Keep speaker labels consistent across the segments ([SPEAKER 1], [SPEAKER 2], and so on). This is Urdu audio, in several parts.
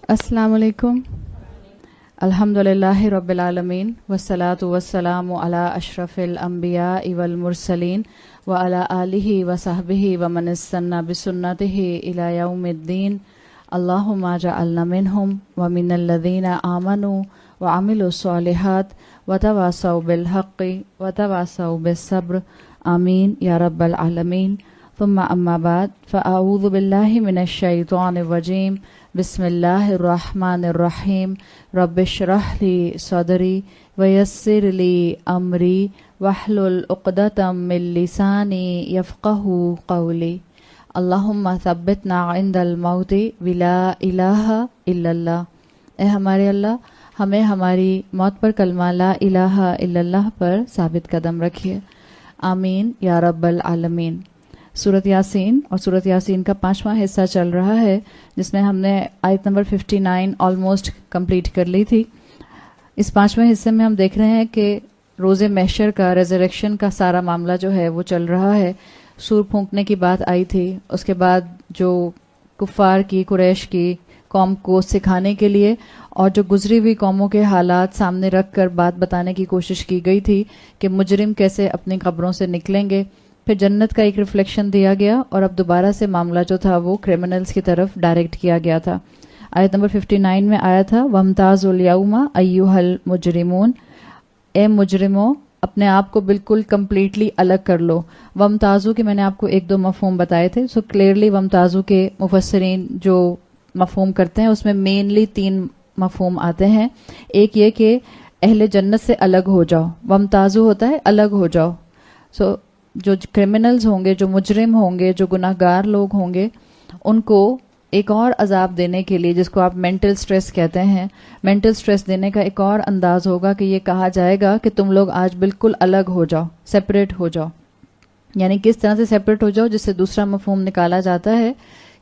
[SPEAKER 1] السلام علیکم. الحمدللہ رب العالمین والصلاة والسلام علی اشرف الانبیاء والمرسلین وعلی آلہ وصحبہ ومن استنى بسنتہ الی یوم الدین. اللہم اجعلنا منہم ومن الذین آمنوا وعملوا الصالحات وتواصوا بالحق وتواصوا بالصبر. آمین یا رب العالمین. ثم اما بعد فاعوذ باللہ من الشیطان الرجیم. بسم اللہ الرحمن الرحیم. رب اشرح لی صدری ویسر لی امری واحلل عقدۃ من لسانی یفقہوا قولی. اللہم ثبتنا عند الموت بلا الہ الا اللہ. اے ہمارے اللہ، ہمیں ہماری موت پر کلمہ لا الہ الا اللہ پر ثابت قدم رکھیے. آمین یا رب العالمین. سورۃ یاسین اور سورۃ یاسین کا 5واں حصہ چل رہا ہے، جس میں ہم نے آیت نمبر 59 آلموسٹ کمپلیٹ کر لی تھی. اس 5ویں حصے میں ہم دیکھ رہے ہیں کہ روز محشر کا، ریزریکشن کا سارا معاملہ جو ہے وہ چل رہا ہے. سور پھونکنے کی بات آئی تھی، اس کے بعد جو کفار کی، قریش کی قوم کو سکھانے کے لیے اور جو گزری ہوئی قوموں کے حالات سامنے رکھ کر بات بتانے کی کوشش کی گئی تھی کہ مجرم کیسے اپنی قبروں سے نکلیں گے. پھر جنت کا ایک ریفلیکشن دیا گیا اور اب دوبارہ سے معاملہ جو تھا وہ کرمنلز کی طرف ڈائریکٹ کیا گیا تھا. آیت نمبر 59 میں آیا تھا وَامْتَازُوا الْيَوْمَ أَيُّهَا الْمُجْرِمُونَ. اے مجرموں، اپنے آپ کو بالکل کمپلیٹلی الگ کر لو. وَامْتَازُوا کے میں نے آپ کو 1-2 مفہوم بتائے تھے. سو کلیئرلی وَامْتَازُوا کے مفسرین جو مفہوم کرتے ہیں اس میں مینلی 3 مفہوم آتے ہیں. ایک یہ کہ اہل جنت سے الگ ہو جاؤ. وَامْتَازُوا ہوتا ہے الگ ہو جاؤ. سو جو کرمنلز ہوں گے، جو مجرم ہوں گے، جو گناہ گار لوگ ہوں گے، ان کو ایک اور عذاب دینے کے لیے، جس کو آپ مینٹل سٹریس کہتے ہیں، مینٹل سٹریس دینے کا ایک اور انداز ہوگا کہ یہ کہا جائے گا کہ تم لوگ آج بالکل الگ ہو جاؤ، سیپریٹ ہو جاؤ. یعنی کس طرح سے سیپریٹ ہو جاؤ، جس سے دوسرا مفہوم نکالا جاتا ہے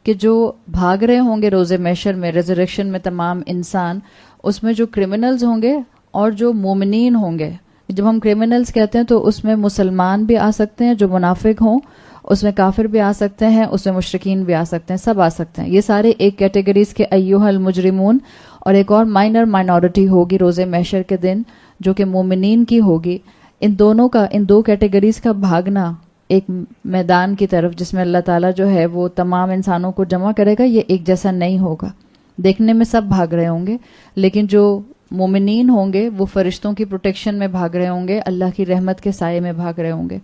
[SPEAKER 1] کہ جو بھاگ رہے ہوں گے روز محشر میں، ریزریکشن میں تمام انسان، اس میں جو کرمنلز ہوں گے اور جو مومنین ہوں گے. جب ہم کرمنلز کہتے ہیں تو اس میں مسلمان بھی آ سکتے ہیں جو منافق ہوں، اس میں کافر بھی آ سکتے ہیں، اس میں مشرکین بھی آ سکتے ہیں، سب آ سکتے ہیں. یہ سارے ایک کیٹیگریز کے ایھا المجرمون. اور ایک اور مائنورٹی ہوگی روز محشر کے دن جو کہ مومنین کی ہوگی. ان دو کیٹیگریز کا بھاگنا ایک میدان کی طرف جس میں اللہ تعالیٰ جو ہے وہ تمام انسانوں کو جمع کرے گا، یہ ایک جیسا نہیں ہوگا. دیکھنے میں سب بھاگ رہے ہوں گے، لیکن جو مومنین ہوں گے وہ فرشتوں کی پروٹیکشن میں بھاگ رہے ہوں گے، اللہ کی رحمت کے سائے میں بھاگ رہے ہوں گے.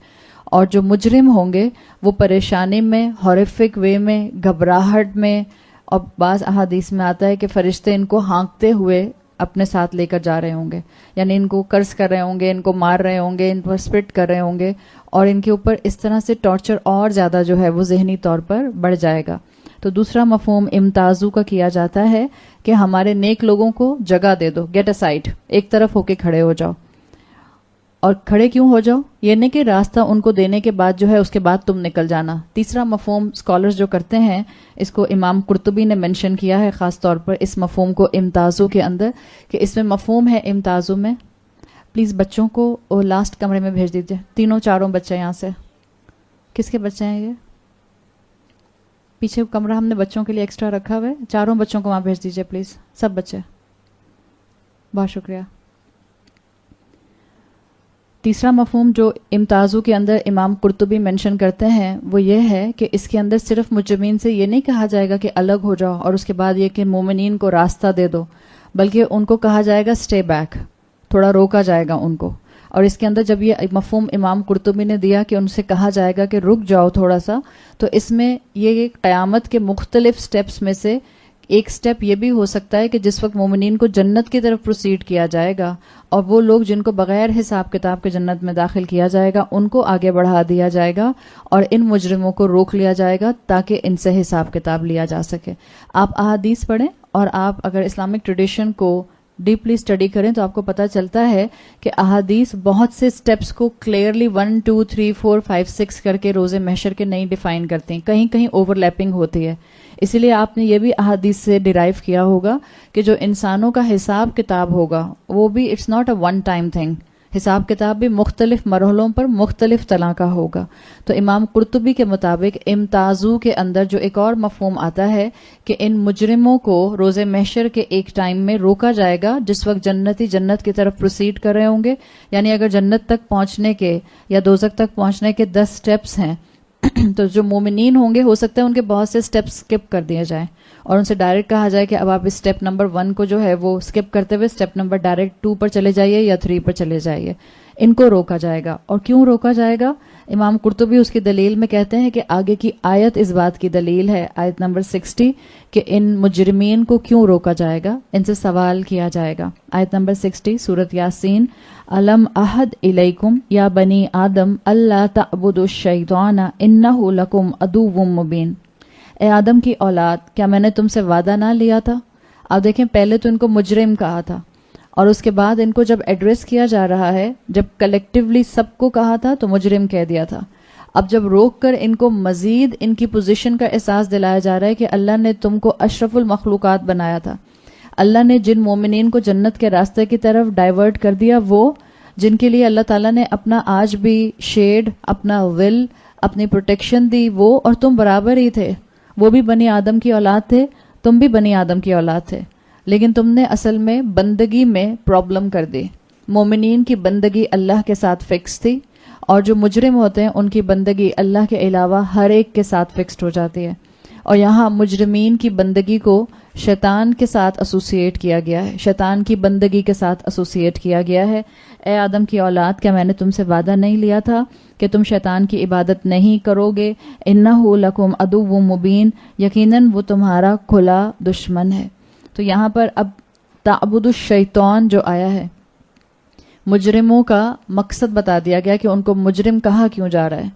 [SPEAKER 1] اور جو مجرم ہوں گے وہ پریشانی میں، ہارفک وے میں، گھبراہٹ میں. اور بعض احادیث میں آتا ہے کہ فرشتے ان کو ہانکتے ہوئے اپنے ساتھ لے کر جا رہے ہوں گے. یعنی ان کو کرس کر رہے ہوں گے، ان کو مار رہے ہوں گے، ان پر اسپٹ کر رہے ہوں گے، اور ان کے اوپر اس طرح سے ٹارچر اور زیادہ جو ہے وہ ذہنی طور پر بڑھ جائے گا. تو دوسرا مفہوم امتازو کا کیا جاتا ہے کہ ہمارے نیک لوگوں کو جگہ دے دو، گیٹ اسائڈ، ایک طرف ہو کے کھڑے ہو جاؤ. اور کھڑے کیوں ہو جاؤ؟ یہ نہیں کہ راستہ ان کو دینے کے بعد جو ہے اس کے بعد تم نکل جانا. تیسرا مفہوم اسکالرز جو کرتے ہیں، اس کو امام قرطبی نے مینشن کیا ہے خاص طور پر اس مفہوم کو امتازو کے اندر، کہ اس میں مفہوم ہے امتازو میں. پلیز بچوں کو لاسٹ کمرے میں بھیج دیجیے. 3-4 بچے یہاں سے. کس کے بچے ہیں یہ؟ پیچھے کمرہ ہم نے بچوں کے لیے ایکسٹرا رکھا ہوا ہے، 4 بچوں کو وہاں بھیج دیجیے پلیز، سب بچے. بہت شکریہ. تیسرا مفہوم جو امتازو کے اندر امام قرطبی مینشن کرتے ہیں وہ یہ ہے کہ اس کے اندر صرف مجرمین سے یہ نہیں کہا جائے گا کہ الگ ہو جاؤ اور اس کے بعد یہ کہ مومنین کو راستہ دے دو، بلکہ ان کو کہا جائے گا اسٹے بیک، تھوڑا روکا جائے گا ان کو. اور اس کے اندر جب یہ مفہوم امام قرطبی نے دیا کہ ان سے کہا جائے گا کہ رک جاؤ تھوڑا سا، تو اس میں یہ قیامت کے مختلف سٹیپس میں سے ایک سٹیپ یہ بھی ہو سکتا ہے کہ جس وقت مومنین کو جنت کی طرف پروسیڈ کیا جائے گا اور وہ لوگ جن کو بغیر حساب کتاب کے جنت میں داخل کیا جائے گا ان کو آگے بڑھا دیا جائے گا اور ان مجرموں کو روک لیا جائے گا تاکہ ان سے حساب کتاب لیا جا سکے. آپ احادیث پڑھیں اور آپ اگر اسلامک ٹریڈیشن کو ڈیپلی اسٹڈی کریں تو آپ کو پتہ چلتا ہے کہ احادیث بہت سے سٹیپس کو کلیئرلی 1 2 3 4 5 6 کر کے روز محشر کے نہیں ڈیفائن کرتے ہیں، کہیں کہیں اوور لیپنگ ہوتی ہے. اسی لیے آپ نے یہ بھی احادیث سے ڈیرائیو کیا ہوگا کہ جو انسانوں کا حساب کتاب ہوگا وہ بھی it's not a one time thing, حساب کتاب بھی مختلف مرحلوں پر مختلف طرح کا ہوگا. تو امام قرطبی کے مطابق امتازو کے اندر جو ایک اور مفہوم آتا ہے کہ ان مجرموں کو روز محشر کے ایک ٹائم میں روکا جائے گا جس وقت جنتی جنت کی طرف پروسیڈ کر رہے ہوں گے. یعنی اگر جنت تک پہنچنے کے یا دوزخ تک پہنچنے کے 10 سٹیپس ہیں تو جو مومنین ہوں گے ہو سکتا ہے ان کے بہت سے سٹیپس سکپ کر دیے جائیں اور ان سے ڈائریکٹ کہا جائے کہ اب آپ اس سٹیپ نمبر 1 کو جو ہے وہ سکپ کرتے ہوئے سٹیپ نمبر ڈائریکٹ 2 پر چلے جائیے یا 3 پر چلے جائیے. ان کو روکا جائے گا. اور کیوں روکا جائے گا؟ امام قرطبی اس کی دلیل میں کہتے ہیں کہ آگے کی آیت اس بات کی دلیل ہے، آیت نمبر 60، کہ ان مجرمین کو کیوں روکا جائے گا، ان سے سوال کیا جائے گا. آیت نمبر 60 سورۃ یاسین، الم احد الیکم یا بنی آدم اللہ تعبدوا الشیطان انہ لکم عدو مبین. اے آدم کی اولاد، کیا میں نے تم سے وعدہ نہ لیا تھا؟ آپ دیکھیں پہلے تو ان کو مجرم کہا تھا اور اس کے بعد ان کو جب ایڈریس کیا جا رہا ہے، جب کلیکٹیولی سب کو کہا تھا تو مجرم کہہ دیا تھا. اب جب روک کر ان کو مزید ان کی پوزیشن کا احساس دلایا جا رہا ہے کہ اللہ نے تم کو اشرف المخلوقات بنایا تھا. اللہ نے جن مومنین کو جنت کے راستے کی طرف ڈائیورٹ کر دیا، وہ جن کے لیے اللہ تعالیٰ نے اپنا آج بھی شیڈ، اپنا ول، اپنی پروٹیکشن دی، وہ اور تم برابر ہی تھے. وہ بھی بنی آدم کی اولاد تھے، تم بھی بنی آدم کی اولاد تھے، لیکن تم نے اصل میں بندگی میں پرابلم کر دی. مومنین کی بندگی اللہ کے ساتھ فکس تھی اور جو مجرم ہوتے ہیں ان کی بندگی اللہ کے علاوہ ہر ایک کے ساتھ فکسڈ ہو جاتی ہے. اور یہاں مجرمین کی بندگی کو شیطان کے ساتھ ایسوسیٹ کیا گیا ہے، شیطان کی بندگی کے ساتھ ایسوسیٹ کیا گیا ہے. اے آدم کی اولاد، کیا میں نے تم سے وعدہ نہیں لیا تھا کہ تم شیطان کی عبادت نہیں کرو گے؟ انہ لکم عدو مبین، یقیناً وہ تمہارا کھلا دشمن ہے. تو یہاں پر اب تعبد الشیطان جو آیا ہے، مجرموں کا مقصد بتا دیا گیا کہ ان کو مجرم کہا کیوں جا رہا ہے.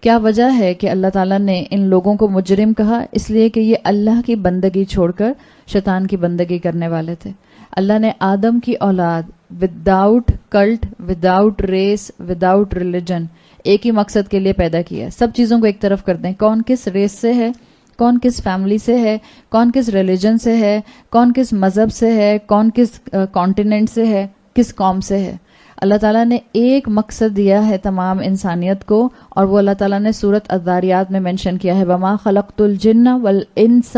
[SPEAKER 1] کیا وجہ ہے کہ اللہ تعالیٰ نے ان لوگوں کو مجرم کہا؟ اس لیے کہ یہ اللہ کی بندگی چھوڑ کر شیطان کی بندگی کرنے والے تھے. اللہ نے آدم کی اولاد without cult, without race, without religion ایک ہی مقصد کے لیے پیدا کیا ہے. سب چیزوں کو ایک طرف کر دیں، کون کس ریس سے ہے، کون کس فیملی سے ہے، کون کس ریلیجن سے ہے، کون کس مذہب سے ہے، کون کس کانٹیننٹ سے ہے، کس قوم سے ہے. اللہ تعالیٰ نے ایک مقصد دیا ہے تمام انسانیت کو، اور وہ اللہ تعالیٰ نے سورۃ الذاریات میں مینشن کیا ہے، وَمَا خَلَقْتُ الْجِنَّ وَالْإِنسَ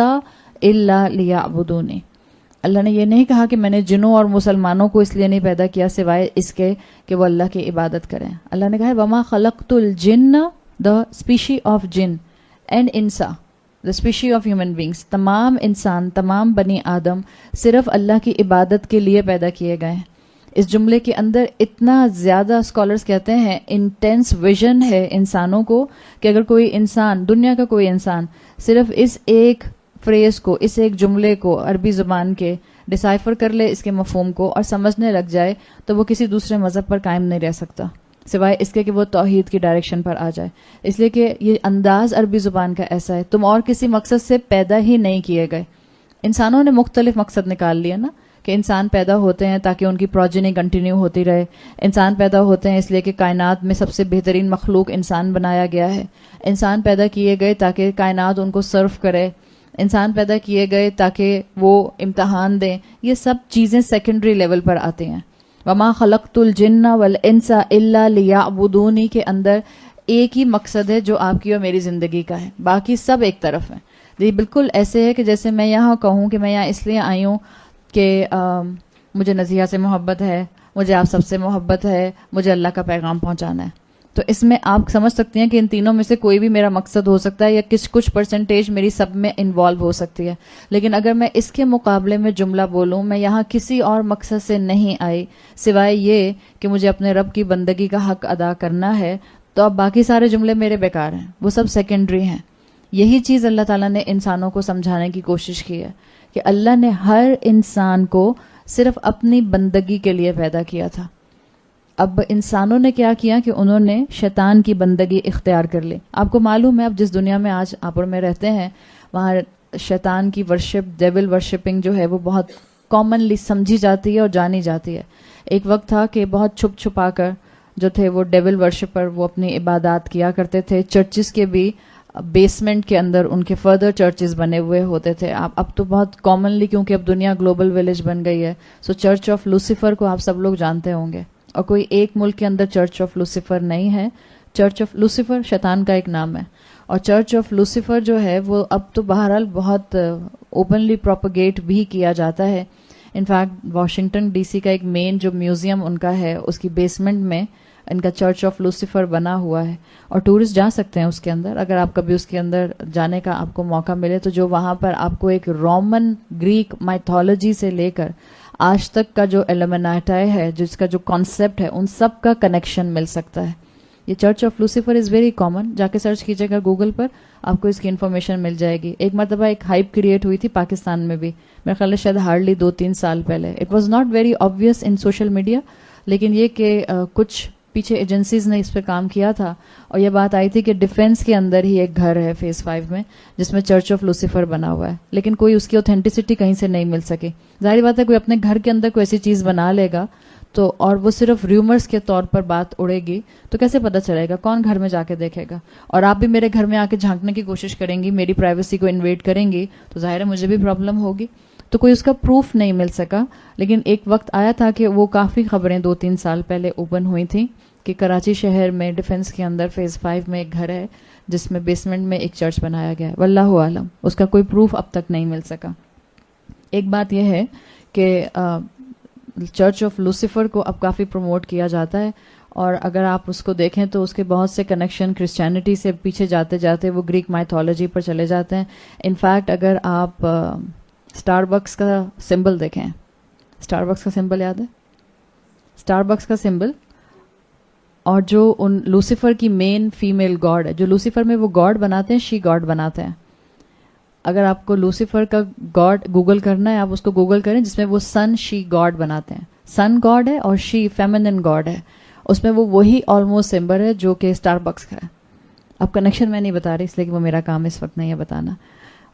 [SPEAKER 1] إِلَّا لِيَعْبُدُونِ. اللہ نے یہ نہیں کہا کہ میں نے جنوں اور مسلمانوں کو اس لیے نہیں پیدا کیا سوائے اس کے کہ وہ اللہ کی عبادت کریں. اللہ نے کہا ہے وَمَا خَلَقْتُ الْجِنَّ، the species of jinn and insa، the species of human beings، تمام انسان، تمام بنی آدم صرف اللہ کی عبادت کے لیے پیدا کیے گئے ہیں. اس جملے کے اندر اتنا زیادہ اسکالرز کہتے ہیں انٹینس ویژن ہے انسانوں کو کہ اگر کوئی انسان، دنیا کا کوئی انسان صرف اس ایک فریز کو، اس ایک جملے کو عربی زبان کے ڈسائفر کر لے، اس کے مفہوم کو، اور سمجھنے لگ جائے تو وہ کسی دوسرے مذہب پر قائم نہیں رہ سکتا سوائے اس کے کہ وہ توحید کی ڈائریکشن پر آ جائے. اس لیے کہ یہ انداز عربی زبان کا ایسا ہے، تم اور کسی مقصد سے پیدا ہی نہیں کیے گئے. انسانوں نے مختلف مقصد نکال لیا نا، کہ انسان پیدا ہوتے ہیں تاکہ ان کی پروجنی کنٹینیو ہوتی رہے. انسان پیدا ہوتے ہیں اس لیے کہ کائنات میں سب سے بہترین مخلوق انسان بنایا گیا ہے. انسان پیدا کیے گئے تاکہ کائنات ان کو سرو کرے. انسان پیدا کیے گئے تاکہ وہ امتحان دیں. یہ سب چیزیں سیکنڈری لیول پر آتی ہیں. وما خلقت الجن والانس الا لیعبدونی کے اندر ایک ہی مقصد ہے جو آپ کی اور میری زندگی کا ہے، باقی سب ایک طرف ہیں. یہ بالکل ایسے ہے کہ جیسے میں یہاں کہوں کہ میں یہاں اس لیے آئی ہوں کہ مجھے نزیحہ سے محبت ہے، مجھے آپ سب سے محبت ہے، مجھے اللہ کا پیغام پہنچانا ہے. تو اس میں آپ سمجھ سکتی ہیں کہ ان تینوں میں سے کوئی بھی میرا مقصد ہو سکتا ہے، یا کچھ پرسنٹیج میری سب میں انوالو ہو سکتی ہے. لیکن اگر میں اس کے مقابلے میں جملہ بولوں، میں یہاں کسی اور مقصد سے نہیں آئی سوائے یہ کہ مجھے اپنے رب کی بندگی کا حق ادا کرنا ہے، تو اب باقی سارے جملے میرے بیکار ہیں، وہ سب سیکنڈری ہیں. یہی چیز اللہ تعالیٰ نے انسانوں کو سمجھانے کی کوشش کی ہے کہ اللہ نے ہر انسان کو صرف اپنی بندگی کے لیے پیدا کیا تھا. اب انسانوں نے کیا کیا کہ انہوں نے شیطان کی بندگی اختیار کر لی. آپ کو معلوم ہے اب جس دنیا میں آج آپ اور میں رہتے ہیں وہاں شیطان کی ورشپ، ڈیول ورشپنگ جو ہے وہ بہت کامنلی سمجھی جاتی ہے اور جانی جاتی ہے. ایک وقت تھا کہ بہت چھپ چھپا کر جو تھے وہ ڈیول ورشپر وہ اپنی عبادات کیا کرتے تھے. چرچز کے بھی بیسمنٹ کے اندر ان کے فردر چرچز بنے ہوئے ہوتے تھے. اب تو بہت کامنلی، کیونکہ اب دنیا گلوبل ولیج بن گئی ہے، سو چرچ آف لوسیفر کو آپ سب لوگ جانتے ہوں گے. اور کوئی ایک ملک کے اندر چرچ آف لوسیفر نہیں ہے. چرچ آف لوسیفر شیطان کا ایک نام ہے, اور چرچ آف لوسیفر جو ہے وہ اب تو بہرحال بہت اوپنلی پروپیگیٹ بھی کیا جاتا ہے. انفیکٹ واشنگٹن ڈی سی کا ایک مین جو میوزیم ان کا ہے, اس کی بیسمنٹ میں ان کا چرچ آف لوسیفر بنا ہوا ہے, اور ٹورسٹ جا سکتے ہیں اس کے اندر. اگر آپ کبھی اس کے اندر جانے کا آپ کو موقع ملے تو جو وہاں پر آپ کو ایک رومن گریک مائتھولوجی سے لے کر آج تک کا جو ایلومیناٹائی ہے, جس کا جو کانسیپٹ ہے, ان سب کا کنیکشن مل سکتا ہے. یہ church of Lucifer is very common, جا کے سرچ کیجیے گا گوگل پر, آپ کو اس کی انفارمیشن مل جائے گی. ایک مرتبہ ایک ہائپ کریٹ ہوئی تھی پاکستان میں بھی, میرے خیال ہے شاید ہارڈلی 2-3 سال پہلے. It was not very obvious in social media, لیکن یہ کہ کچھ پیچھے ایجنسیز نے اس پہ کام کیا تھا, اور یہ بات آئی تھی کہ ڈیفینس کے اندر ہی ایک گھر ہے فیز 5 میں جس میں چرچ آف لوسیفر بنا ہوا ہے, لیکن کوئی اس کی اوتھینٹسٹی کہیں سے نہیں مل سکی. ظاہر بات ہے کوئی اپنے گھر کے اندر کوئی ایسی چیز بنا لے گا تو, اور وہ صرف ریومرز کے طور پر بات اڑے گی, تو کیسے پتہ چلے گا, کون گھر میں جا کے دیکھے گا. اور آپ بھی میرے گھر میں آ کے جھانکنے کی کوشش کریں گی, میری پرائیویسی کو انویڈ کریں گی, تو ظاہر ہے مجھے بھی پرابلم ہوگی. تو کوئی اس کا پروف نہیں مل سکا. لیکن ایک وقت آیا تھا کہ وہ کافی خبریں 2-3 سال پہلے اوپن ہوئی تھیں کہ کراچی شہر میں ڈیفنس کے اندر فیز 5 میں ایک گھر ہے جس میں بیسمنٹ میں ایک چرچ بنایا گیا ہے. واللہ عالم, اس کا کوئی پروف اب تک نہیں مل سکا. ایک بات یہ ہے کہ چرچ آف لوسیفر کو اب کافی پروموٹ کیا جاتا ہے, اور اگر آپ اس کو دیکھیں تو اس کے بہت سے کنیکشن کرسچینٹی سے پیچھے جاتے جاتے وہ گریک مائتھولوجی پر چلے جاتے ہیں. انفیکٹ اگر آپ اسٹار بکس کا سمبل دیکھیں, اسٹار بکس کا سمبل یاد ہے, اسٹار بکس کا سمبل, اور جو ان لوسیفر کی مین فیمیل گاڈ ہے, جو لوسیفر میں وہ گاڈ بناتے ہیں, شی گاڈ بناتے ہیں. اگر آپ کو لوسیفر کا گاڈ گوگل کرنا ہے, آپ اس کو گوگل کریں, جس میں وہ سن شی گاڈ بناتے ہیں. سن گاڈ ہے اور شی فیمنن گاڈ ہے, اس میں وہ وہی آلموسٹ سمبل ہے جو کہ اسٹار بکس کا ہے. اب کنیکشن میں نہیں بتا رہی, اس لیے کہ وہ میرا کام اس وقت نہیں ہے بتانا.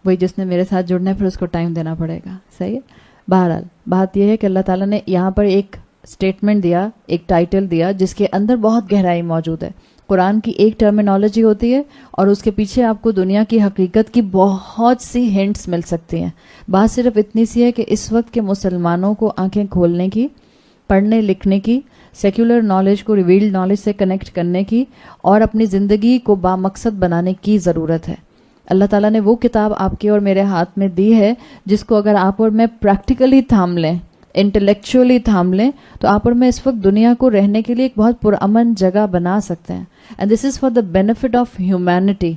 [SPEAKER 1] وہی جس نے میرے ساتھ جڑنا ہے پھر اس کو ٹائم دینا پڑے گا, صحیح ہے. بہرحال بات یہ ہے کہ اللہ تعالیٰ نے یہاں پر ایک اسٹیٹمنٹ دیا, ایک ٹائٹل دیا جس کے اندر بہت گہرائی موجود ہے. قرآن کی ایک ٹرمینالوجی ہوتی ہے اور اس کے پیچھے آپ کو دنیا کی حقیقت کی بہت سی ہنٹس مل سکتی ہیں. بات صرف اتنی سی ہے کہ اس وقت کے مسلمانوں کو آنکھیں کھولنے کی, پڑھنے لکھنے کی, سیکولر نالج کو ریویلڈ نالج سے کنیکٹ کرنے کی, اور اپنی زندگی کو بامقصد بنانے کی ضرورت ہے. اللہ تعالیٰ نے وہ کتاب آپ کے اور میرے ہاتھ میں دی ہے جس کو اگر آپ اور میں پریکٹیکلی تھام لیں, انٹلیکچولی تھام لیں, تو آپ اور میں اس وقت دنیا کو رہنے کے لیے ایک بہت پرامن جگہ بنا سکتے ہیں. And this is for the benefit of humanity.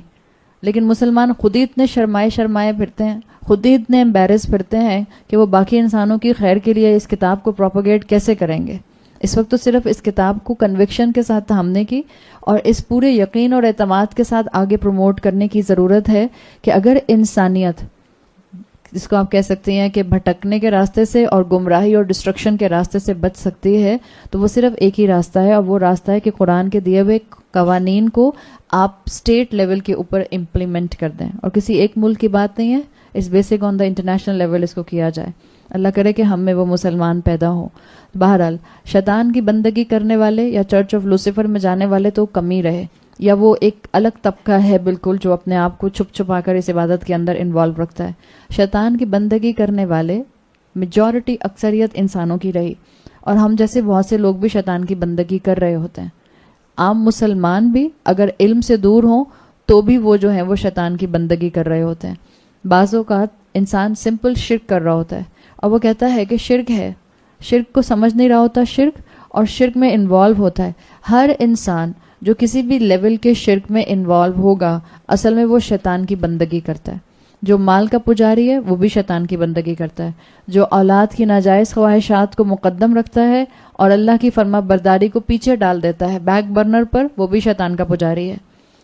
[SPEAKER 1] لیکن مسلمان خود ہی اتنے شرمائے پھرتے ہیں, خود ہی اتنے امبیرس پھرتے ہیں کہ وہ باقی انسانوں کی خیر کے لیے اس کتاب کو پروپیگیٹ کیسے کریں گے. اس وقت تو صرف اس کتاب کو کنوکشن کے ساتھ تھامنے کی اور اس پورے یقین اور اعتماد کے ساتھ آگے پروموٹ کرنے کی ضرورت ہے کہ اگر انسانیت, جس کو آپ کہہ سکتے ہیں کہ بھٹکنے کے راستے سے اور گمراہی اور ڈسٹرکشن کے راستے سے بچ سکتی ہے, تو وہ صرف ایک ہی راستہ ہے, اور وہ راستہ ہے کہ قرآن کے دیے ہوئے قوانین کو آپ اسٹیٹ لیول کے اوپر امپلیمنٹ کر دیں. اور کسی ایک ملک کی بات نہیں ہے, اس basic on the international level اس کو کیا جائے. اللہ کرے کہ ہم میں وہ مسلمان پیدا ہوں. بہرحال شیطان کی بندگی کرنے والے یا چرچ آف لوسیفر میں جانے والے تو کم ہی رہے, یا وہ ایک الگ طبقہ ہے بالکل جو اپنے آپ کو چھپ چھپا کر اس عبادت کے اندر انوالو رکھتا ہے. شیطان کی بندگی کرنے والے میجورٹی, اکثریت انسانوں کی رہی, اور ہم جیسے بہت سے لوگ بھی شیطان کی بندگی کر رہے ہوتے ہیں. عام مسلمان بھی اگر علم سے دور ہوں تو بھی وہ جو ہیں وہ شیطان کی بندگی کر رہے ہوتے ہیں. بعض اوقات انسان سمپل شرک کر رہا ہوتا ہے اور وہ کہتا ہے کہ شرک ہے, شرک کو سمجھ نہیں رہا ہوتا شرک, اور شرک میں انوالو ہوتا ہے. ہر انسان جو کسی بھی لیول کے شرک میں انوالو ہوگا اصل میں وہ شیطان کی بندگی کرتا ہے. جو مال کا پجاری ہے وہ بھی شیطان کی بندگی کرتا ہے. جو اولاد کی ناجائز خواہشات کو مقدم رکھتا ہے اور اللہ کی فرما برداری کو پیچھے ڈال دیتا ہے بیک برنر پر, وہ بھی شیطان کا پجاری ہے.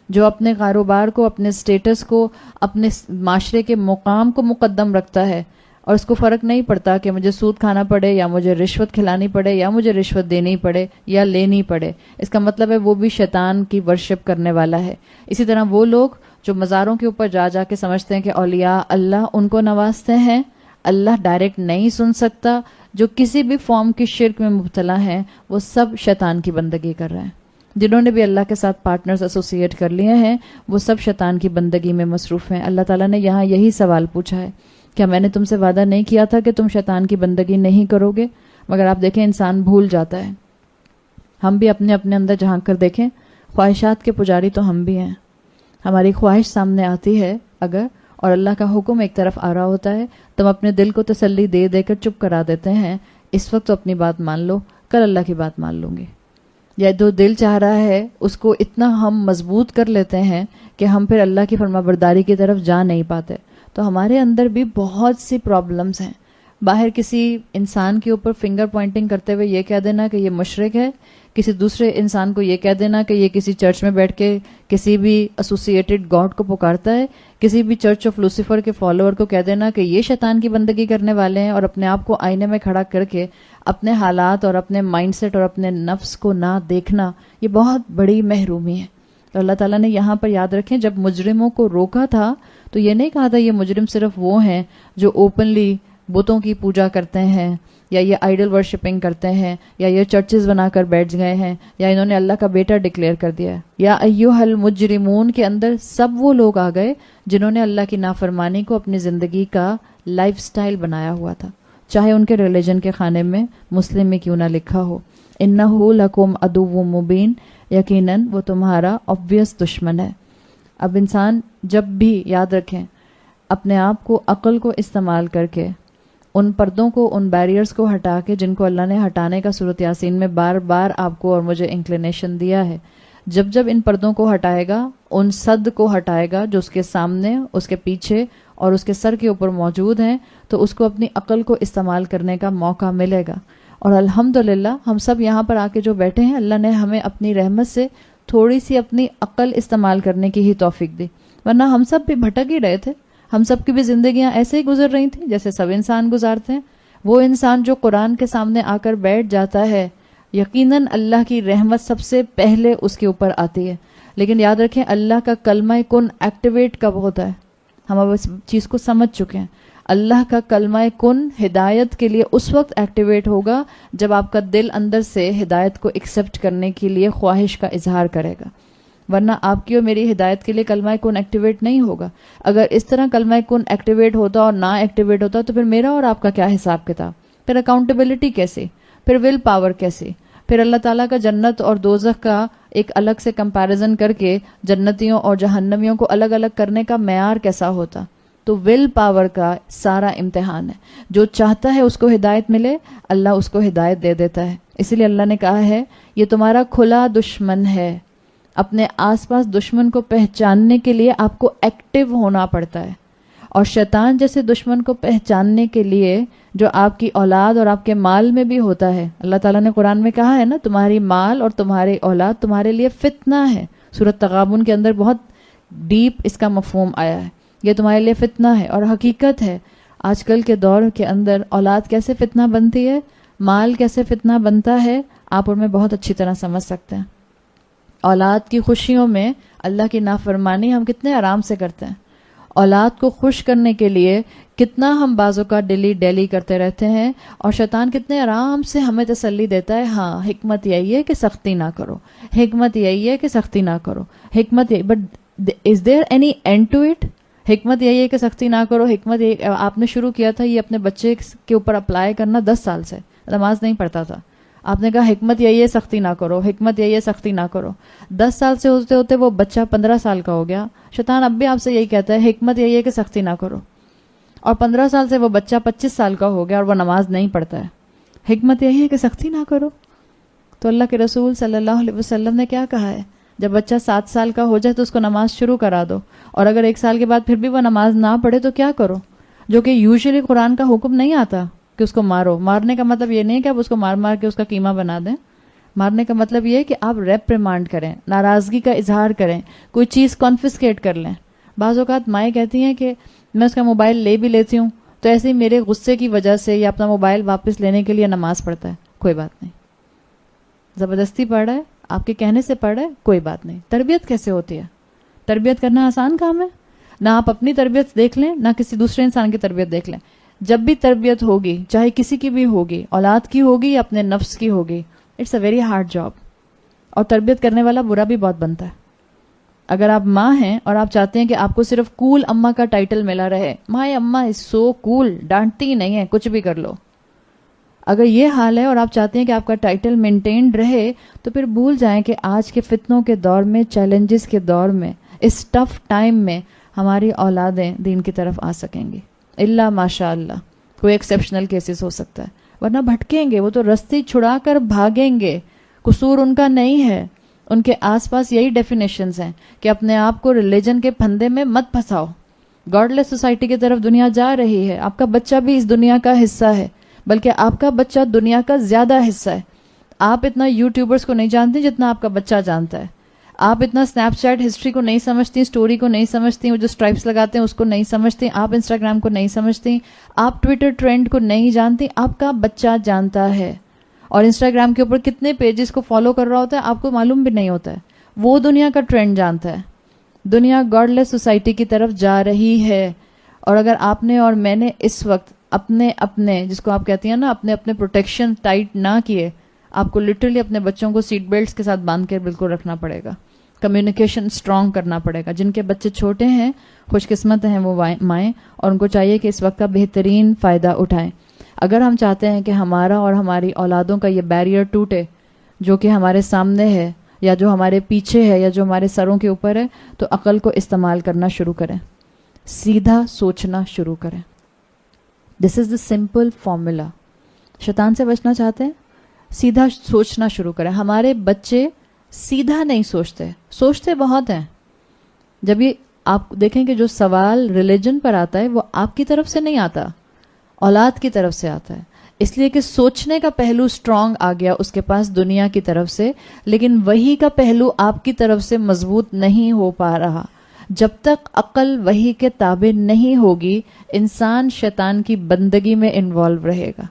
[SPEAKER 1] جو اپنے کاروبار کو, اپنے سٹیٹس کو, اپنے معاشرے کے مقام کو مقدم رکھتا ہے اور اس کو فرق نہیں پڑتا کہ مجھے سود کھانا پڑے یا مجھے رشوت کھلانی پڑے یا مجھے رشوت دینی پڑے یا لینی پڑے, اس کا مطلب ہے وہ بھی شیطان کی ورشپ کرنے والا ہے. اسی طرح وہ لوگ جو مزاروں کے اوپر جا کے سمجھتے ہیں کہ اولیاء اللہ ان کو نوازتے ہیں, اللہ ڈائریکٹ نہیں سن سکتا, جو کسی بھی فارم کی شرک میں مبتلا ہیں وہ سب شیطان کی بندگی کر رہے ہیں. جنہوں نے بھی اللہ کے ساتھ پارٹنرز ایسوسیٹ کر لیے ہیں وہ سب شیطان کی بندگی میں مصروف ہیں. اللہ تعالیٰ نے یہاں یہی سوال پوچھا ہے, کیا میں نے تم سے وعدہ نہیں کیا تھا کہ تم شیطان کی بندگی نہیں کرو گے؟ مگر آپ دیکھیں انسان بھول جاتا ہے. ہم بھی اپنے اپنے اندر جھانک کر دیکھیں، خواہشات کے پجاری تو ہم بھی ہیں. ہماری خواہش سامنے آتی ہے اگر، اور اللہ کا حکم ایک طرف آ رہا ہوتا ہے تو ہم اپنے دل کو تسلی دے دے کر چپ کرا دیتے ہیں، اس وقت تو اپنی بات مان لو، کل اللہ کی بات مان لوں گی. یا جو دل چاہ رہا ہے اس کو اتنا ہم مضبوط کر لیتے ہیں کہ ہم پھر اللہ کی فرمانبرداری کی طرف جا نہیں پاتے. تو ہمارے اندر بھی بہت سی پرابلمز ہیں. باہر کسی انسان کے اوپر فنگر پوائنٹنگ کرتے ہوئے یہ کہہ دینا کہ یہ مشرک ہے، کسی دوسرے انسان کو یہ کہہ دینا کہ یہ کسی چرچ میں بیٹھ کے کسی بھی ایسوسیٹڈ گاڈ کو پکارتا ہے، کسی بھی چرچ آف لوسیفر کے فالوور کو کہہ دینا کہ یہ شیطان کی بندگی کرنے والے ہیں، اور اپنے آپ کو آئینے میں کھڑا کر کے اپنے حالات اور اپنے مائنڈ سیٹ اور اپنے نفس کو نہ دیکھنا، یہ بہت بڑی محرومی ہے. تو اللہ تعالیٰ نے یہاں پر یاد رکھیں جب مجرموں کو روکا تھا تو یہ نہیں کہا تھا یہ مجرم صرف وہ ہیں جو اوپنلی بتوں کی پوجا کرتے ہیں، یا یہ آئیڈل ورشپنگ کرتے ہیں، یا یہ چرچز بنا کر بیٹھ گئے ہیں، یا انہوں نے اللہ کا بیٹا ڈکلیئر کر دیا ہے. یا ایھا المجرمون کے اندر سب وہ لوگ آ گئے جنہوں نے اللہ کی نافرمانی کو اپنی زندگی کا لائف سٹائل بنایا ہوا تھا، چاہے ان کے ریلیجن کے خانے میں مسلم میں کیوں نہ لکھا ہو. انہ لکم عدو مبین، یقیناً وہ تمہارا obvious دشمن ہے. اب انسان جب بھی یاد رکھیں اپنے آپ کو عقل کو استعمال کر کے ان پردوں کو، ان بیریئرز کو ہٹا کے جن کو اللہ نے ہٹانے کا سورۃ یاسین میں بار بار آپ کو اور مجھے انکلینیشن دیا ہے، جب ان پردوں کو ہٹائے گا، ان صد کو ہٹائے گا جو اس کے سامنے، اس کے پیچھے اور اس کے سر کے اوپر موجود ہیں، تو اس کو اپنی عقل کو استعمال کرنے کا موقع ملے گا. اور الحمدللہ ہم سب یہاں پر آ کے جو بیٹھے ہیں، اللہ نے ہمیں اپنی رحمت سے تھوڑی سی اپنی عقل استعمال کرنے کی ہی توفیق دی، ورنہ ہم سب بھی بھٹک ہی رہے تھے. ہم سب کی بھی زندگیاں ایسے ہی گزر رہی تھیں جیسے سب انسان گزارتے ہیں. وہ انسان جو قرآن کے سامنے آ کر بیٹھ جاتا ہے، یقیناً اللہ کی رحمت سب سے پہلے اس کے اوپر آتی ہے. لیکن یاد رکھیں اللہ کا کلمہ کن ایکٹیویٹ کب ہوتا ہے؟ ہم اب اس چیز کو سمجھ چکے ہیں. اللہ کا کلمہ کن ہدایت کے لیے اس وقت ایکٹیویٹ ہوگا جب آپ کا دل اندر سے ہدایت کو ایکسیپٹ کرنے کے لیے خواہش کا اظہار کرے گا، ورنہ آپ کی اور میری ہدایت کے لیے کلمہ کن ایکٹیویٹ نہیں ہوگا. اگر اس طرح کلمہ کن ایکٹیویٹ ہوتا اور نہ ایکٹیویٹ ہوتا تو پھر میرا اور آپ کا کیا حساب کتاب؟ پھر اکاؤنٹیبلٹی کیسے؟ پھر ول پاور کیسے؟ پھر اللہ تعالیٰ کا جنت اور دوزخ کا ایک الگ سے کمپیریزن کر کے جنتیوں اور جہنمیوں کو الگ الگ کرنے کا معیار کیسا ہوتا؟ تو ول پاور کا سارا امتحان ہے. جو چاہتا ہے اس کو ہدایت ملے، اللہ اس کو ہدایت دے دیتا ہے. اسی لیے اللہ نے کہا ہے یہ تمہارا کھلا دشمن ہے. اپنے آس پاس دشمن کو پہچاننے کے لیے آپ کو ایکٹیو ہونا پڑتا ہے، اور شیطان جیسے دشمن کو پہچاننے کے لیے جو آپ کی اولاد اور آپ کے مال میں بھی ہوتا ہے. اللہ تعالیٰ نے قرآن میں کہا ہے نا، تمہاری مال اور تمہاری اولاد تمہارے لیے فتنہ ہے. سورۃ تغابن کے اندر بہت ڈیپ اس کا مفہوم آیا ہے. یہ تمہارے لیے فتنہ ہے، اور حقیقت ہے آج کل کے دور کے اندر اولاد کیسے فتنہ بنتی ہے، مال کیسے فتنہ بنتا ہے، آپ اور میں بہت اچھی طرح سمجھ سکتے ہیں. اولاد کی خوشیوں میں اللہ کی نافرمانی ہم کتنے آرام سے کرتے ہیں. اولاد کو خوش کرنے کے لیے کتنا ہم بعض اوقات ڈیلی کرتے رہتے ہیں، اور شیطان کتنے آرام سے ہمیں تسلی دیتا ہے، ہاں حکمت یہی ہے کہ سختی نہ کرو، حکمت یہی ہے کہ سختی نہ کرو، حکمت یہی. But is there any end to it? حکمت یہی ہے کہ سختی نہ کرو، حکمت یہی. آپ نے شروع کیا تھا یہ اپنے بچے کے اوپر اپلائی کرنا 10 سال سے، نماز نہیں پڑھتا تھا، آپ نے کہا حکمت یہی ہے سختی نہ کرو، حکمت یہی ہے سختی نہ کرو. 10 سال سے ہوتے ہوتے وہ بچہ 15 سال کا ہو گیا. شیطان اب بھی آپ سے یہی کہتا ہے حکمت یہی ہے کہ سختی نہ کرو. اور 15 سال سے وہ بچہ 25 سال کا ہو گیا اور وہ نماز نہیں پڑھتا ہے. حکمت یہی ہے کہ سختی نہ کرو. تو اللہ کے رسول صلی اللہ علیہ وسلم نے کیا کہا ہے؟ جب بچہ 7 سال کا ہو جائے تو اس کو نماز شروع کرا دو، اور اگر 1 سال کے بعد پھر بھی وہ نماز نہ پڑھے تو کیا کرو؟ جو کہ یوزلی قرآن کا حکم نہیں آتا کہ اس کو مارو. مارنے کا مطلب یہ نہیں کہ آپ اس کو مار مار کے اس کا قیمہ بنا دیں. مارنے کا مطلب یہ ہے کہ آپ ریپریمانڈ کریں، ناراضگی کا اظہار کریں، کوئی چیز کانفسکیٹ کر لیں. بعض اوقات مائیں کہتی ہیں کہ میں اس کا موبائل لے بھی لیتی ہوں تو ایسے ہی میرے غصے کی وجہ سے یا اپنا موبائل واپس لینے کے لیے نماز پڑھتا ہے. کوئی بات نہیں، زبردستی پڑھ رہا ہے، آپ کے کہنے سے پڑھ رہا ہے، کوئی بات نہیں. تربیت کیسے ہوتی ہے؟ تربیت کرنا آسان کام ہے. نہ آپ اپنی تربیت دیکھ لیں نہ کسی دوسرے انسان کی تربیت دیکھ لیں. جب بھی تربیت ہوگی، چاہے کسی کی بھی ہوگی، اولاد کی ہوگی یا اپنے نفس کی ہوگی، it's a very hard job. اور تربیت کرنے والا برا بھی بہت بنتا ہے. اگر آپ ماں ہیں اور آپ چاہتے ہیں کہ آپ کو صرف کول اماں کا ٹائٹل ملا رہے، ماں اماں از سو کول، ڈانٹتی ہی نہیں ہے، کچھ بھی کر لو. اگر یہ حال ہے اور آپ چاہتے ہیں کہ آپ کا ٹائٹل مینٹینڈ رہے تو پھر بھول جائیں کہ آج کے فتنوں کے دور میں، چیلنجز کے دور میں، اس ٹف ٹائم میں ہماری اولادیں دین کی طرف آ سکیں گی، الا ماشاء اللہ، کوئی ایکسیپشنل کیسز ہو سکتا ہے، ورنہ بھٹکیں گے، وہ تو رستی چھڑا کر بھاگیں گے. قصور ان کا نہیں ہے، ان کے آس پاس یہی ڈیفینیشنز ہیں کہ اپنے آپ کو ریلیجن کے پھندے میں مت پھنساؤ. گاڈ لیس سوسائٹی کی طرف دنیا جا رہی ہے. آپ کا بچہ بھی اس دنیا کا حصہ ہے، بلکہ آپ کا بچہ دنیا کا زیادہ حصہ ہے. آپ اتنا یوٹیوبرز کو نہیں جانتے جتنا آپ کا بچہ جانتا ہے. آپ اتنا اسنیپ چیٹ ہسٹری کو نہیں سمجھتی، اسٹوری کو نہیں سمجھتی، وہ جو اسٹرائپس لگاتے ہیں اس کو نہیں سمجھتی، آپ انسٹاگرام کو نہیں سمجھتی، آپ ٹویٹر ٹرینڈ کو نہیں جانتی، آپ کا بچہ جانتا ہے. اور انسٹاگرام کے اوپر کتنے پیجز کو فالو کر رہا ہوتا ہے آپ کو معلوم بھی نہیں ہوتا ہے. وہ دنیا کا ٹرینڈ جانتا ہے. دنیا گاڈ لیس سوسائٹی کی طرف جا رہی ہے. اور اگر آپ نے اور میں نے اس وقت اپنے جس کو آپ کہتی ہیں نا اپنے پروٹیکشن ٹائٹ نہ کیے، آپ کو لٹرلی اپنے بچوں کو سیٹ بیلٹس کے ساتھ باندھ کے بالکل رکھنا پڑے گا. کمیونیکیشن اسٹرانگ کرنا پڑے گا. جن کے بچے چھوٹے ہیں خوش قسمت ہیں وہ مائیں، اور ان کو چاہیے کہ اس وقت کا بہترین فائدہ اٹھائیں. اگر ہم چاہتے ہیں کہ ہمارا اور ہماری اولادوں کا یہ بیریئر ٹوٹے جو کہ ہمارے سامنے ہے یا جو ہمارے پیچھے ہے یا جو ہمارے سروں کے اوپر ہے، تو عقل کو استعمال کرنا شروع کریں، سیدھا سوچنا شروع کریں. دس از دا سمپل فارمولا. شیطان سے بچنا چاہتے ہیں، سیدھا سوچنا شروع کریں. ہمارے بچے سیدھا نہیں سوچتے بہت ہیں. جب یہ آپ دیکھیں کہ جو سوال ریلیجن پر آتا ہے وہ آپ کی طرف سے نہیں آتا، اولاد کی طرف سے آتا ہے. اس لیے کہ سوچنے کا پہلو سٹرونگ آ گیا اس کے پاس دنیا کی طرف سے، لیکن وحی کا پہلو آپ کی طرف سے مضبوط نہیں ہو پا رہا. جب تک عقل وحی کے تابع نہیں ہوگی، انسان شیطان کی بندگی میں انوالو رہے گا.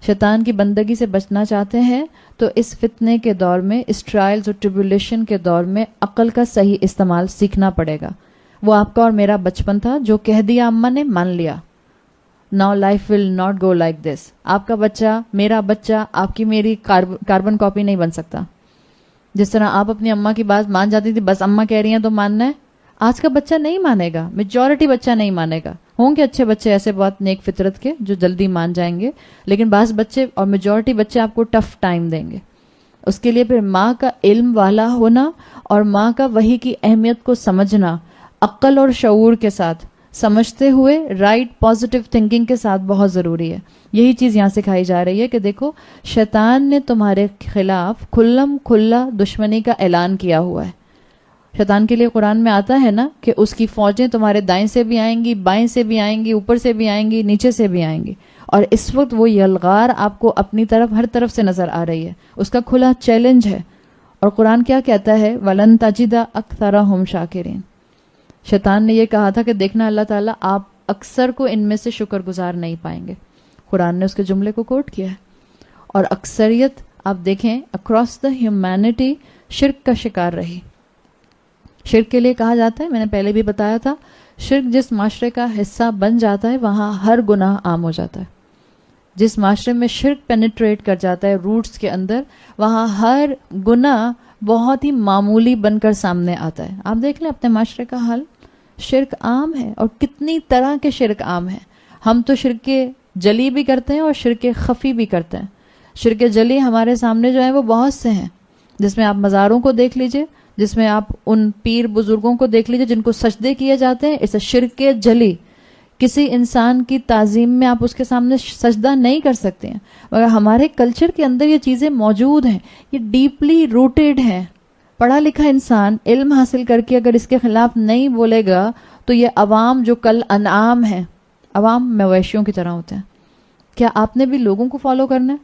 [SPEAKER 1] شیطان کی بندگی سے بچنا چاہتے ہیں تو اس فتنے کے دور میں، اس ٹرائلز اور ٹریبولیشن کے دور میں عقل کا صحیح استعمال سیکھنا پڑے گا. وہ آپ کا اور میرا بچپن تھا جو کہہ دیا اماں نے مان لیا. Now life will not go like this. آپ کا بچہ، میرا بچہ، آپ کی میری کاربن کاپی نہیں بن سکتا. جس طرح آپ اپنی اماں کی بات مان جاتی تھی، بس اماں کہہ رہی ہیں تو ماننا ہے، آج کا بچہ نہیں مانے گا. میجورٹی بچہ نہیں مانے گا. ہوں گے اچھے بچے ایسے بہت نیک فطرت کے جو جلدی مان جائیں گے، لیکن بعض بچے اور میجورٹی بچے آپ کو ٹف ٹائم دیں گے. اس کے لیے پھر ماں کا علم والا ہونا اور ماں کا وحی کی اہمیت کو سمجھنا، عقل اور شعور کے ساتھ سمجھتے ہوئے رائٹ پازیٹیو تھنکنگ کے ساتھ بہت ضروری ہے. یہی چیز یہاں سکھائی جا رہی ہے کہ دیکھو شیطان نے تمہارے خلاف کھلم کھلا دشمنی کا اعلان کیا ہوا ہے. شیطان کے لیے قرآن میں آتا ہے نا کہ اس کی فوجیں تمہارے دائیں سے بھی آئیں گی، بائیں سے بھی آئیں گی، اوپر سے بھی آئیں گی، نیچے سے بھی آئیں گی. اور اس وقت وہ یلغار آپ کو اپنی طرف ہر طرف سے نظر آ رہی ہے. اس کا کھلا چیلنج ہے. اور قرآن کیا کہتا ہے؟ وَلَن تَجِدَ أَكْثَرَهُمْ شَاكِرِينَ. شیطان نے یہ کہا تھا کہ دیکھنا اللہ تعالیٰ آپ اکثر کو ان میں سے شکر گزار نہیں پائیں گے. قرآن نے اس کے جملے کو کوٹ کیا ہے. اور اکثریت آپ دیکھیں اکراس دا ہیومینٹی شرک کا شکار رہی. شرک کے لیے کہا جاتا ہے، میں نے پہلے بھی بتایا تھا، شرک جس معاشرے کا حصہ بن جاتا ہے وہاں ہر گناہ عام ہو جاتا ہے. جس معاشرے میں شرک پینیٹریٹ کر جاتا ہے روٹس کے اندر، وہاں ہر گناہ بہت ہی معمولی بن کر سامنے آتا ہے. آپ دیکھ لیں اپنے معاشرے کا حال، شرک عام ہے اور کتنی طرح کے شرک عام ہیں. ہم تو شرک جلی بھی کرتے ہیں اور شرک خفی بھی کرتے ہیں. شرک جلی ہمارے سامنے جو ہیں وہ بہت سے ہیں، جس میں آپ مزاروں کو دیکھ لیجئے، جس میں آپ ان پیر بزرگوں کو دیکھ لیجئے جن کو سجدے کیے جاتے ہیں. اسے شرک جلی. کسی انسان کی تعظیم میں آپ اس کے سامنے سجدہ نہیں کر سکتے ہیں، مگر ہمارے کلچر کے اندر یہ چیزیں موجود ہیں، یہ ڈیپلی روٹیڈ ہیں. پڑھا لکھا انسان علم حاصل کر کے اگر اس کے خلاف نہیں بولے گا تو یہ عوام جو کل انعام ہیں، عوام مویشیوں کی طرح ہوتے ہیں. کیا آپ نے بھی لوگوں کو فالو کرنا ہے؟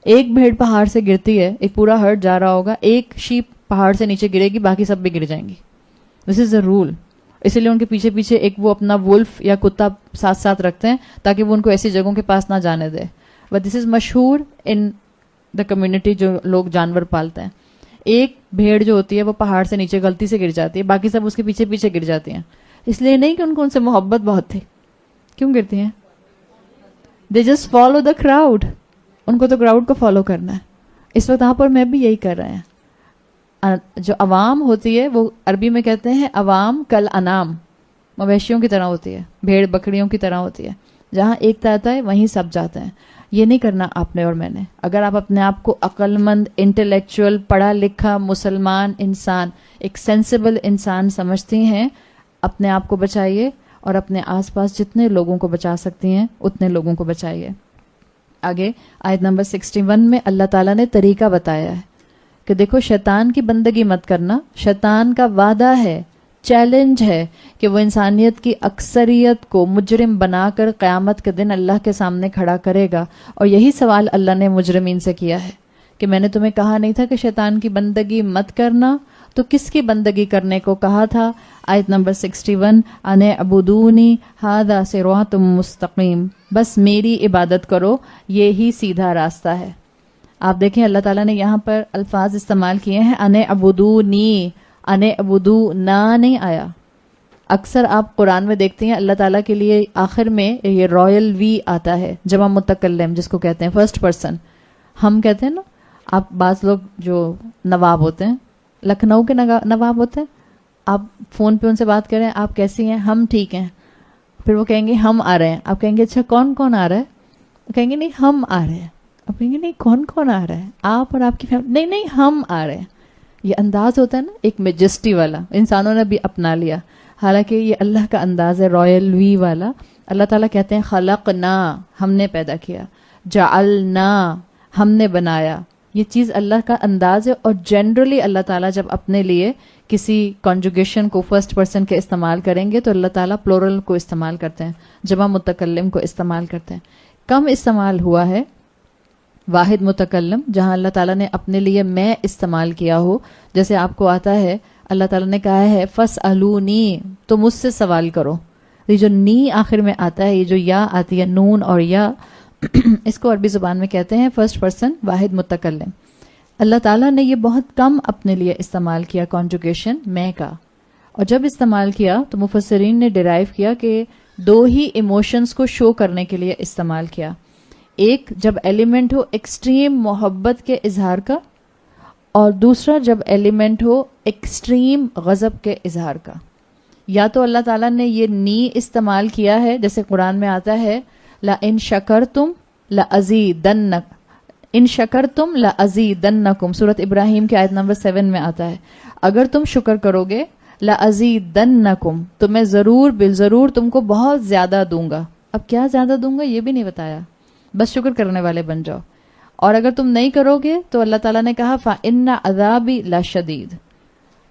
[SPEAKER 1] ایک بھیڑ پہاڑ سے گرتی ہے، ایک پورا ہرڈ جا رہا ہوگا، ایک شیپ پہاڑ سے نیچے گرے گی، باقی سب بھی گر جائیں گی. دس از اے رول. اسی لیے ان کے پیچھے پیچھے ایک وہ اپنا وولف یا کتا ساتھ ساتھ رکھتے ہیں تاکہ وہ ان کو ایسی جگہوں کے پاس نہ جانے دے. بٹ دس از مشہور ان دا کمیونٹی جو لوگ جانور پالتے ہیں. ایک بھیڑ جو ہوتی ہے وہ پہاڑ سے نیچے غلطی سے گر جاتی ہے، باقی سب اس کے پیچھے پیچھے گر جاتی ہیں. اس لیے نہیں کہ ان کو ان سے محبت بہت تھی. کیوں گرتی ہیں؟ They just follow the crowd. ان کو تو کراؤڈ کو فالو کرنا ہے. اس وقت آپ اور میں بھی یہی کر رہے ہیں. جو عوام ہوتی ہے وہ عربی میں کہتے ہیں عوام کل انام، مویشیوں کی طرح ہوتی ہے، بھیڑ بکریوں کی طرح ہوتی ہے. جہاں ایک جاتا ہے وہیں سب جاتے ہیں. یہ نہیں کرنا آپ نے اور میں نے. اگر آپ اپنے آپ کو عقل مند, انٹلیکچوئل, پڑھا لکھا مسلمان انسان, ایک سینسیبل انسان سمجھتی ہیں, اپنے آپ کو بچائیے اور اپنے آس پاس جتنے لوگوں کو بچا سکتی ہیں اتنے لوگوں کو بچائیے. آگے آیت نمبر 61 میں اللہ تعالیٰ نے طریقہ بتایا ہے کہ دیکھو شیطان کی بندگی مت کرنا. شیطان کا وعدہ ہے, چیلنج ہے کہ وہ انسانیت کی اکثریت کو مجرم بنا کر قیامت کے دن اللہ کے سامنے کھڑا کرے گا. اور یہی سوال اللہ نے مجرمین سے کیا ہے کہ میں نے تمہیں کہا نہیں تھا کہ شیطان کی بندگی مت کرنا, تو کس کی بندگی کرنے کو کہا تھا؟ آیت نمبر 61 ان اعبدونی ھذا صراط مستقیم, بس میری عبادت کرو, یہی سیدھا راستہ ہے. آپ دیکھیں اللہ تعالیٰ نے یہاں پر الفاظ استعمال کیے ہیں ان اعبدونی, ان اعبدونا نہیں آیا. اکثر آپ قرآن میں دیکھتے ہیں اللہ تعالیٰ کے لیے آخر میں یہ رائل وی آتا ہے, جمع متکلم جس کو کہتے ہیں, فرسٹ پرسن. ہم کہتے ہیں نا, آپ بعض لوگ جو نواب ہوتے ہیں, لکھنؤ کے نواب ہوتے ہیں, آپ فون پہ ان سے بات کریں آپ کیسی ہیں, ہم ٹھیک ہیں, پھر وہ کہیں گے ہم آ رہے ہیں, آپ کہیں گے اچھا کون کون آ رہا ہے, وہ کہیں گے نہیں ہم آ رہے ہیں, آپ کہیں گے نہیں کون کون آ رہا ہے, آپ اور آپ کی فیملی, نہیں نہیں ہم آ رہے ہیں. یہ انداز ہوتا ہے نا ایک میجسٹی والا, انسانوں نے بھی اپنا لیا, حالانکہ یہ اللہ کا انداز ہے رائل وی والا. اللہ تعالیٰ کہتے ہیں خلقنا, ہم نے پیدا کیا, جعلنا, ہم نے بنایا. یہ چیز اللہ کا انداز ہے. اور جنرلی اللہ تعالیٰ جب اپنے لیے کسی کنجوگیشن کو فرسٹ پرسن کے استعمال کریں گے تو اللہ تعالیٰ پلورل کو استعمال کرتے ہیں, جمع متکلم کو استعمال کرتے ہیں. کم استعمال ہوا ہے واحد متکلم, جہاں اللہ تعالیٰ نے اپنے لیے میں استعمال کیا ہو. جیسے آپ کو آتا ہے اللہ تعالیٰ نے کہا ہے فَاسْأَلُونِی, تو مجھ سے سوال کرو. یہ جو نی آخر میں آتا ہے, یہ جو یا آتی ہے نون اور یا, اس کو عربی زبان میں کہتے ہیں فرسٹ پرسن واحد متکلم. اللہ تعالیٰ نے یہ بہت کم اپنے لیے استعمال کیا کانجوگیشن میں کا, اور جب استعمال کیا تو مفسرین نے ڈیرائیو کیا کہ دو ہی ایموشنز کو شو کرنے کے لیے استعمال کیا. ایک جب ایلیمنٹ ہو ایکسٹریم محبت کے اظہار کا, اور دوسرا جب ایلیمنٹ ہو ایکسٹریم غضب کے اظہار کا. یا تو اللہ تعالیٰ نے یہ نی استعمال کیا ہے, جیسے قرآن میں آتا ہے لَإِن شَكَرْتُمْ لَأَزِيدَنَّكُمْ, ان شکرتم لَأَزِيدَنَّكُمْ, سورۃ ابراہیم کی آیت نمبر 7 میں آتا ہے, اگر تم شکر کرو گے لَأَزِيدَنَّكُمْ, تو میں ضرور بالضرور تم کو بہت زیادہ دوں گا. اب کیا زیادہ دوں گا یہ بھی نہیں بتایا, بس شکر کرنے والے بن جاؤ. اور اگر تم نہیں کرو گے تو اللہ تعالیٰ نے کہا فَإِنَّ عَذَابِي لَشَدِيدٌ,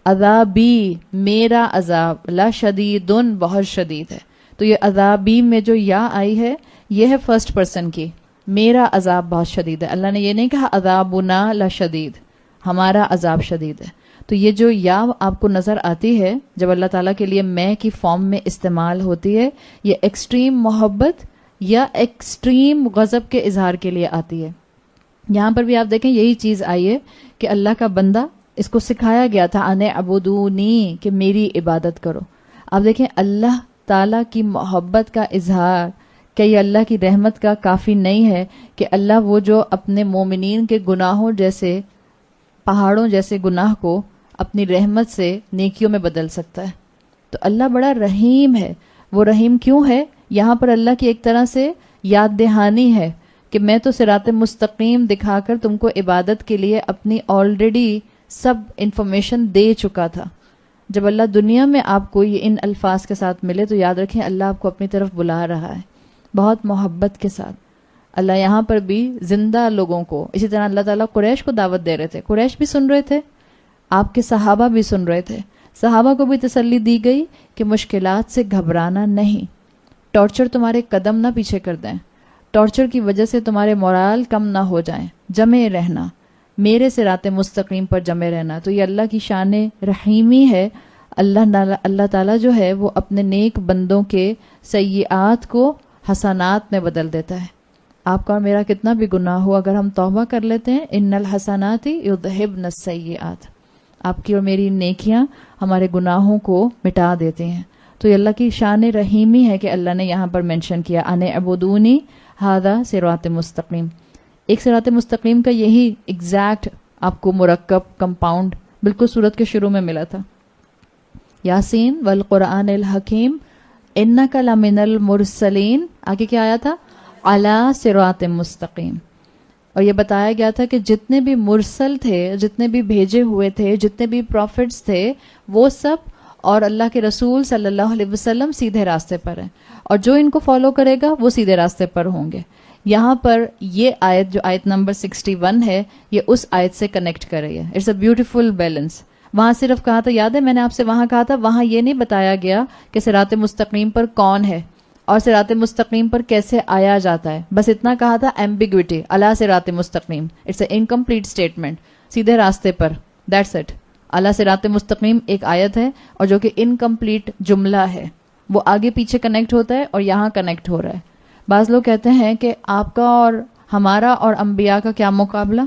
[SPEAKER 1] عذابی میرا عذاب, لَشَدِيدٌ بہت شدید ہے. تو یہ عذابی میں جو یا آئی ہے یہ ہے فرسٹ پرسن کی, میرا عذاب بہت شدید ہے. اللہ نے یہ نہیں کہا عذابنا لشدید, ہمارا عذاب شدید ہے. تو یہ جو یا آپ کو نظر آتی ہے جب اللہ تعالیٰ کے لیے میں کی فارم میں استعمال ہوتی ہے, یہ ایکسٹریم محبت یا ایکسٹریم غضب کے اظہار کے لیے آتی ہے. یہاں پر بھی آپ دیکھیں یہی چیز آئی ہے کہ اللہ کا بندہ, اس کو سکھایا گیا تھا ان اعبدونی, کہ میری عبادت کرو. آپ دیکھیں اللہ تعالیٰ کی محبت کا اظہار, کہ یہ اللہ کی رحمت کا کافی نہیں ہے کہ اللہ وہ جو اپنے مومنین کے گناہوں جیسے پہاڑوں جیسے گناہ کو اپنی رحمت سے نیکیوں میں بدل سکتا ہے. تو اللہ بڑا رحیم ہے. وہ رحیم کیوں ہے؟ یہاں پر اللہ کی ایک طرح سے یاد دہانی ہے کہ میں تو صراط مستقیم دکھا کر تم کو عبادت کے لیے اپنی آلریڈی سب انفارمیشن دے چکا تھا. جب اللہ دنیا میں آپ کو یہ ان الفاظ کے ساتھ ملے تو یاد رکھیں اللہ آپ کو اپنی طرف بلا رہا ہے بہت محبت کے ساتھ. اللہ یہاں پر بھی زندہ لوگوں کو, اسی طرح اللہ تعالیٰ قریش کو دعوت دے رہے تھے, قریش بھی سن رہے تھے, آپ کے صحابہ بھی سن رہے تھے. صحابہ کو بھی تسلی دی گئی کہ مشکلات سے گھبرانا نہیں, ٹارچر تمہارے قدم نہ پیچھے کر دیں, ٹارچر کی وجہ سے تمہارے مورال کم نہ ہو جائیں, جمے رہنا, میرے صراط مستقیم پر جمے رہنا. تو یہ اللہ کی شان رحیمی ہے. اللہ تعالیٰ جو ہے وہ اپنے نیک بندوں کے سیئات کو حسنات میں بدل دیتا ہے. آپ کا اور میرا کتنا بھی گناہ ہو اگر ہم توبہ کر لیتے ہیں, ان الحسنات یذہبن السیئات, آپ کی اور میری نیکیاں ہمارے گناہوں کو مٹا دیتے ہیں. تو یہ اللہ کی شان رحیمی ہے کہ اللہ نے یہاں پر مینشن کیا ان اعبدونی ھذا صراط مستقیم. ایک صراط مستقیم کا یہی ایگزیکٹ آپ کو مرکب کمپاؤنڈ بالکل سورت کے شروع میں ملا تھا. یاسین والقرآن الحکیم انک لمن المرسلین, آگے کیا آیا تھا علی صراط مستقیم. اور یہ بتایا گیا تھا کہ جتنے بھی مرسل تھے، جتنے بھی بھیجے ہوئے تھے، جتنے بھی پروفٹس تھے، وہ سب اور اللہ کے رسول صلی اللہ علیہ وسلم سیدھے راستے پر ہیں، اور جو ان کو فالو کرے گا وہ سیدھے راستے پر ہوں گے. یہاں پر یہ آیت جو آیت نمبر 61 ہے، یہ اس آیت سے کنیکٹ کر رہی ہے. It's a beautiful balance. وہاں صرف کہا تھا، یاد ہے میں نے آپ سے وہاں کہا تھا، وہاں یہ نہیں بتایا گیا کہ صراط مستقیم پر کون ہے اور صراط مستقیم پر کیسے آیا جاتا ہے، بس اتنا کہا تھا ایمبیگوٹی، اللہ صراط مستقیم. اٹس اے انکمپلیٹ اسٹیٹمنٹ، سیدھے راستے پر، دیٹس اٹ. اللہ صراط مستقیم ایک آیت ہے اور جو کہ انکمپلیٹ جملہ ہے، وہ آگے پیچھے کنیکٹ ہوتا ہے اور یہاں کنیکٹ ہو رہا ہے. بعض لوگ کہتے ہیں کہ آپ کا اور ہمارا اور انبیاء کا کیا مقابلہ،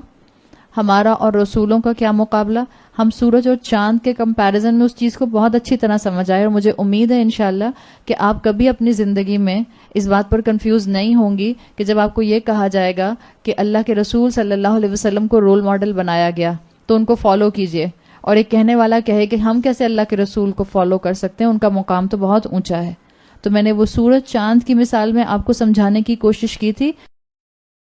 [SPEAKER 1] ہمارا اور رسولوں کا کیا مقابلہ. ہم سورج اور چاند کے کمپیریزن میں اس چیز کو بہت اچھی طرح سمجھ آئے، اور مجھے امید ہے انشاءاللہ کہ آپ کبھی اپنی زندگی میں اس بات پر کنفیوز نہیں ہوں گی کہ جب آپ کو یہ کہا جائے گا کہ اللہ کے رسول صلی اللہ علیہ وسلم کو رول ماڈل بنایا گیا تو ان کو فالو کیجئے، اور ایک کہنے والا کہے کہ ہم کیسے اللہ کے رسول کو فالو کر سکتے ہیں، ان کا مقام تو بہت اونچا ہے. تو میں نے وہ سورج چاند کی مثال میں آپ کو سمجھانے کی کوشش کی تھی